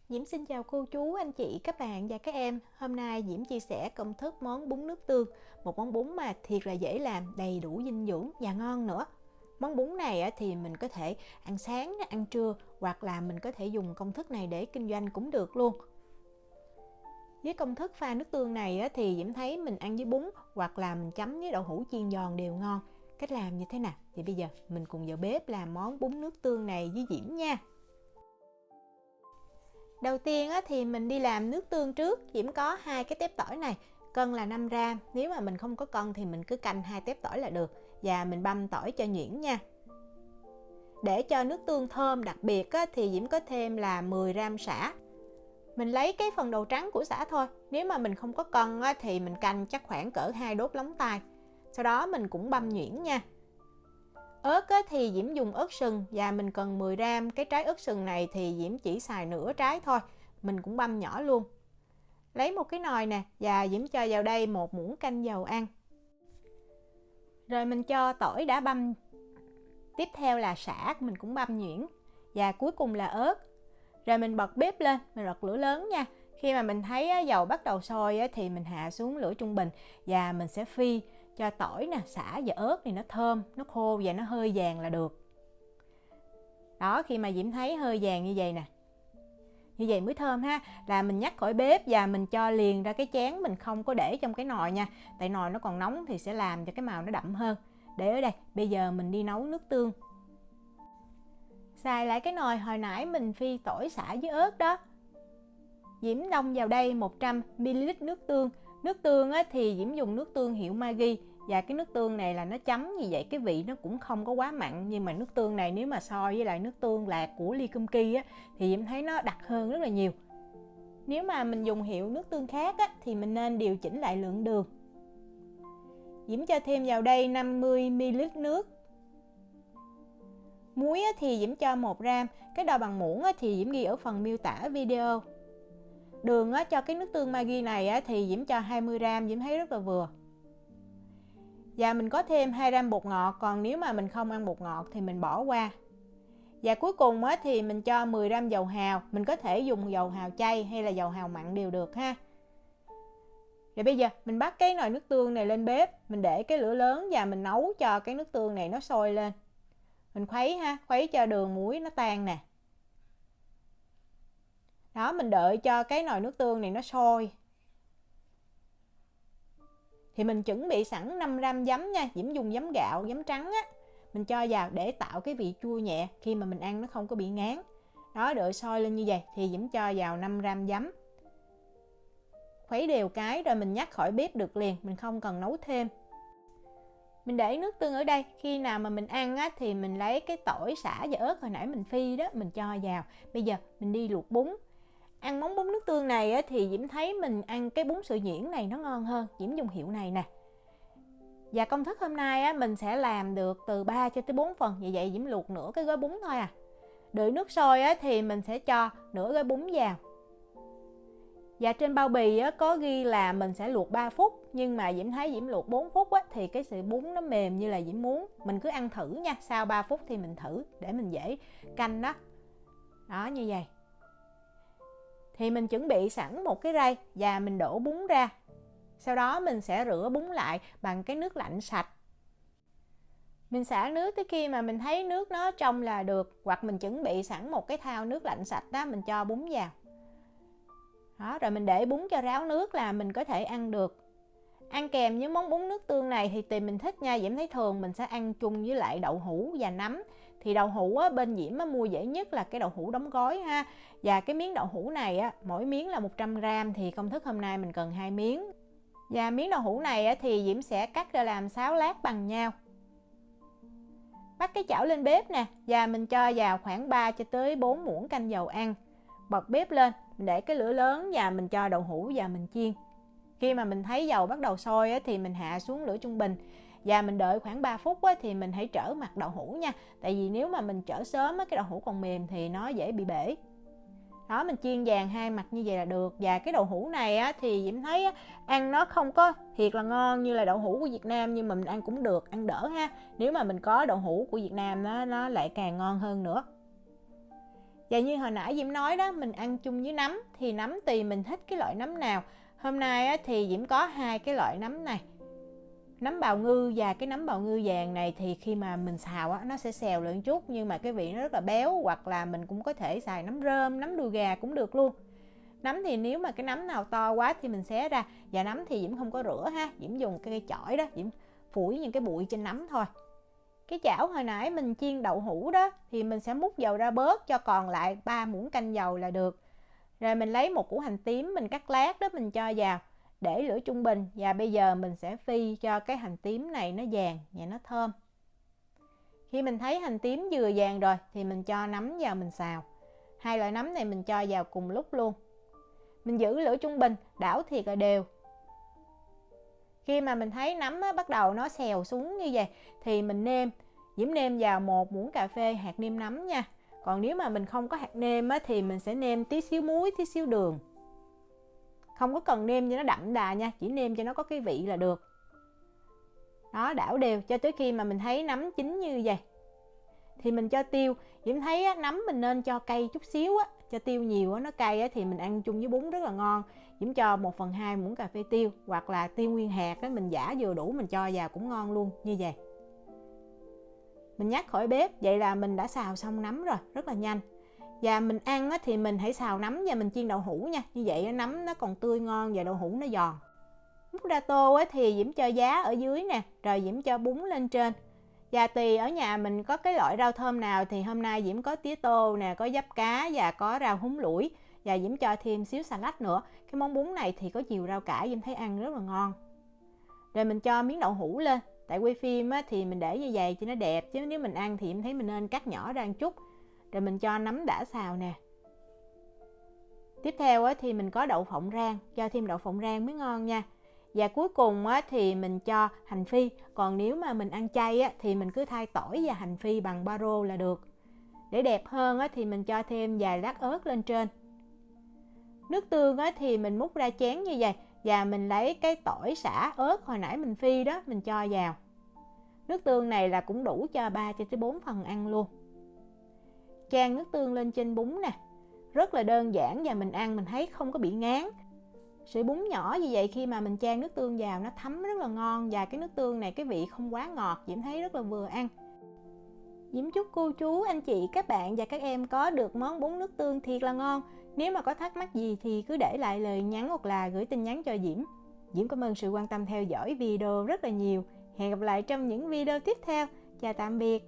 Diễm xin chào cô chú, anh chị, các bạn và các em. Hôm nay Diễm chia sẻ công thức món bún nước tương, một món bún mà thiệt là dễ làm, đầy đủ dinh dưỡng và ngon nữa. Món bún này thì mình có thể ăn sáng, ăn trưa hoặc là mình có thể dùng công thức này để kinh doanh cũng được luôn. Với công thức pha nước tương này thì Diễm thấy mình ăn với bún hoặc là mình chấm với đậu hũ chiên giòn đều ngon. Cách làm như thế nào? Thì bây giờ mình cùng vào bếp làm món bún nước tương này với Diễm nha. Đầu tiên thì mình đi làm nước tương trước. Diễm có 2 cái tép tỏi này, cân là 5g. Nếu mà mình không có cân thì mình cứ canh 2 tép tỏi là được. Và mình băm tỏi cho nhuyễn nha. Để cho nước tương thơm đặc biệt thì Diễm có thêm là 10g sả. Mình lấy cái phần đầu trắng của sả thôi. Nếu mà mình không có cân thì mình canh chắc khoảng cỡ 2 đốt lóng tay. Sau đó mình cũng băm nhuyễn nha. Ớt thì Diễm dùng ớt sừng và mình cần 10g. Cái trái ớt sừng này thì Diễm chỉ xài nửa trái thôi. Mình cũng băm nhỏ luôn. Lấy một cái nồi nè và Diễm cho vào đây 1 muỗng canh dầu ăn. Rồi mình cho tỏi đã băm. Tiếp theo là sả mình cũng băm nhuyễn. Và cuối cùng là ớt. Rồi mình bật bếp lên, mình bật lửa lớn nha. Khi mà mình thấy dầu bắt đầu sôi thì mình hạ xuống lửa trung bình và mình sẽ phi cho tỏi nè, sả và ớt thì nó thơm, nó khô và nó hơi vàng là được. Đó, khi mà Diễm thấy hơi vàng như vậy nè, như vậy mới thơm ha, là mình nhắc khỏi bếp và mình cho liền ra cái chén, mình không có để trong cái nồi nha, tại nồi nó còn nóng thì sẽ làm cho cái màu nó đậm hơn. Để ở đây, bây giờ mình đi nấu nước tương. Xài lại cái nồi hồi nãy mình phi tỏi, sả với ớt đó. Diễm đông vào đây 100ml nước tương. Nước tương thì Diễm dùng nước tương hiệu Maggi. Và cái nước tương này là nó chấm như vậy, cái vị nó cũng không có quá mặn. Nhưng mà nước tương này nếu mà so với lại nước tương lạc của Ly Kum Ki thì Diễm thấy nó đặc hơn rất là nhiều. Nếu mà mình dùng hiệu nước tương khác thì mình nên điều chỉnh lại lượng đường. Diễm cho thêm vào đây 50ml nước. Muối thì Diễm cho 1g. Cái đo bằng muỗng thì Diễm ghi ở phần miêu tả video. Đường cho cái nước tương Maggi này thì Diễm cho 20g, Diễm thấy rất là vừa. Và mình có thêm 2g bột ngọt, còn nếu mà mình không ăn bột ngọt thì mình bỏ qua. Và cuối cùng thì mình cho 10g dầu hào, mình có thể dùng dầu hào chay hay là dầu hào mặn đều được ha. Rồi bây giờ mình bắt cái nồi nước tương này lên bếp, mình để cái lửa lớn và mình nấu cho cái nước tương này nó sôi lên. Mình khuấy ha, khuấy cho đường muối nó tan nè. Đó, mình đợi cho cái nồi nước tương này nó sôi. Thì mình chuẩn bị sẵn 5g giấm nha, Diễm dùng giấm gạo, giấm trắng mình cho vào để tạo cái vị chua nhẹ, khi mà mình ăn nó không có bị ngán. Đó, đợi sôi lên như vậy thì Diễm cho vào 5g giấm. Khuấy đều cái rồi mình nhắc khỏi bếp được liền, mình không cần nấu thêm. Mình để nước tương ở đây, khi nào mà mình ăn thì mình lấy cái tỏi, sả và ớt hồi nãy mình phi đó, mình cho vào. Bây giờ mình đi luộc bún. Ăn món bún nước tương này thì Diễm thấy mình ăn cái bún sợi nhuyễn này nó ngon hơn. Diễm dùng hiệu này nè. Và công thức hôm nay mình sẽ làm được từ 3 cho tới 4 phần. Vì vậy Diễm luộc nửa cái gói bún thôi à. Đợi nước sôi thì mình sẽ cho nửa gói bún vào. Và trên bao bì có ghi là mình sẽ luộc 3 phút. Nhưng mà Diễm thấy Diễm luộc 4 phút thì cái sợi bún nó mềm như là Diễm muốn. Mình cứ ăn thử nha, sau 3 phút thì mình thử để mình dễ canh đó. Đó, như vậy. Thì mình chuẩn bị sẵn một cái rây và mình đổ bún ra. Sau đó mình sẽ rửa bún lại bằng cái nước lạnh sạch. Mình xả nước tới khi mà mình thấy nước nó trong là được. Hoặc mình chuẩn bị sẵn một cái thau nước lạnh sạch đó, mình cho bún vào. Đó, rồi mình để bún cho ráo nước là mình có thể ăn được. Ăn kèm với món bún nước tương này thì tùy mình thích nha. Diễm thấy thường mình sẽ ăn chung với lại đậu hũ và nấm. Thì đậu hũ bên Diễm mua dễ nhất là cái đậu hũ đóng gói ha. Và cái miếng đậu hũ này mỗi miếng là 100g thì công thức hôm nay mình cần 2 miếng. Và miếng đậu hũ này thì Diễm sẽ cắt ra làm 6 lát bằng nhau. Bắt cái chảo lên bếp nè và mình cho vào khoảng 3 cho tới 4 muỗng canh dầu ăn. Bật bếp lên, mình để cái lửa lớn và mình cho đậu hũ và mình chiên. Khi mà mình thấy dầu bắt đầu sôi thì mình hạ xuống lửa trung bình. Và mình đợi khoảng 3 phút thì mình hãy trở mặt đậu hũ nha. Tại vì nếu mà mình trở sớm cái đậu hũ còn mềm thì nó dễ bị bể. Đó, mình chiên vàng hai mặt như vậy là được. Và cái đậu hũ này thì Diễm thấy ăn nó không có thiệt là ngon như là đậu hũ của Việt Nam. Nhưng mà mình ăn cũng được, ăn đỡ ha. Nếu mà mình có đậu hũ của Việt Nam nó lại càng ngon hơn nữa. Và như hồi nãy Diễm nói đó, mình ăn chung với nấm, thì nấm tùy mình thích cái loại nấm nào. Hôm nay á, thì Diễm có hai cái loại nấm này, nấm bào ngư và cái nấm bào ngư vàng này, thì khi mà mình xào á, nó sẽ xèo lên chút nhưng mà cái vị nó rất là béo. Hoặc là mình cũng có thể xài nấm rơm, nấm đùi gà cũng được luôn. Nấm thì nếu mà cái nấm nào to quá thì mình xé ra. Và nấm thì Diễm không có rửa ha, Diễm dùng cái cây chổi đó, Diễm phủi những cái bụi trên nấm thôi. Cái chảo hồi nãy mình chiên đậu hũ đó thì mình sẽ múc dầu ra bớt, cho còn lại 3 muỗng canh dầu là được. Rồi mình lấy một củ hành tím mình cắt lát đó, mình cho vào, để lửa trung bình. Và bây giờ mình sẽ phi cho cái hành tím này nó vàng và nó thơm. Khi mình thấy hành tím vừa vàng rồi thì mình cho nấm vào mình xào. Hai loại nấm này mình cho vào cùng lúc luôn. Mình giữ lửa trung bình, đảo thiệt là đều. Khi mà mình thấy nấm bắt đầu nó xèo xuống như vậy thì mình nêm. Diễm nêm vào 1 muỗng cà phê hạt nêm nấm nha. Còn nếu mà mình không có hạt nêm thì mình sẽ nêm tí xíu muối, tí xíu đường. Không có cần nêm cho nó đậm đà nha, chỉ nêm cho nó có cái vị là được. Đó, đảo đều cho tới khi mà mình thấy nấm chín như vậy thì mình cho tiêu. Diễm thấy nấm mình nên cho cay chút xíu, cho tiêu nhiều nó cay thì mình ăn chung với bún rất là ngon. Diễm cho 1/2 muỗng cà phê tiêu, hoặc là tiêu nguyên hạt mình giã vừa đủ mình cho vào cũng ngon luôn như vậy. Mình nhắc khỏi bếp, vậy là mình đã xào xong nấm rồi, rất là nhanh. Và mình ăn thì mình hãy xào nấm và mình chiên đậu hũ nha, như vậy nấm nó còn tươi ngon và đậu hũ nó giòn. Múc ra tô thì Diễm cho giá ở dưới nè, rồi Diễm cho bún lên trên. Và tùy ở nhà mình có cái loại rau thơm nào thì hôm nay Diễm có tía tô nè, có giáp cá và có rau húng lủi. Và Diễm cho thêm xíu xà lách nữa. Cái món bún này thì có nhiều rau cải, Diễm thấy ăn rất là ngon. Rồi mình cho miếng đậu hũ lên. Tại quay phim thì mình để như vậy cho nó đẹp, chứ nếu mình ăn thì Diễm thấy mình nên cắt nhỏ ra một chút. Rồi mình cho nấm đã xào nè. Tiếp theo thì mình có đậu phộng rang, cho thêm đậu phộng rang mới ngon nha. Và cuối cùng thì mình cho hành phi. Còn nếu mà mình ăn chay thì mình cứ thay tỏi và hành phi bằng baro là được. Để đẹp hơn thì mình cho thêm vài lát ớt lên trên. Nước tương thì mình múc ra chén như vậy. Và mình lấy cái tỏi, sả, ớt hồi nãy mình phi đó, mình cho vào. Nước tương này là cũng đủ cho 3-4 phần ăn luôn. Chan nước tương lên trên bún nè. Rất là đơn giản và mình ăn mình thấy không có bị ngán. Sợi bún nhỏ như vậy khi mà mình chan nước tương vào nó thấm rất là ngon. Và cái nước tương này cái vị không quá ngọt, Diễm thấy rất là vừa ăn. Diễm chúc cô chú, anh chị, các bạn và các em có được món bún nước tương thiệt là ngon. Nếu mà có thắc mắc gì thì cứ để lại lời nhắn hoặc là gửi tin nhắn cho Diễm. Diễm cảm ơn sự quan tâm theo dõi video rất là nhiều. Hẹn gặp lại trong những video tiếp theo. Chào tạm biệt.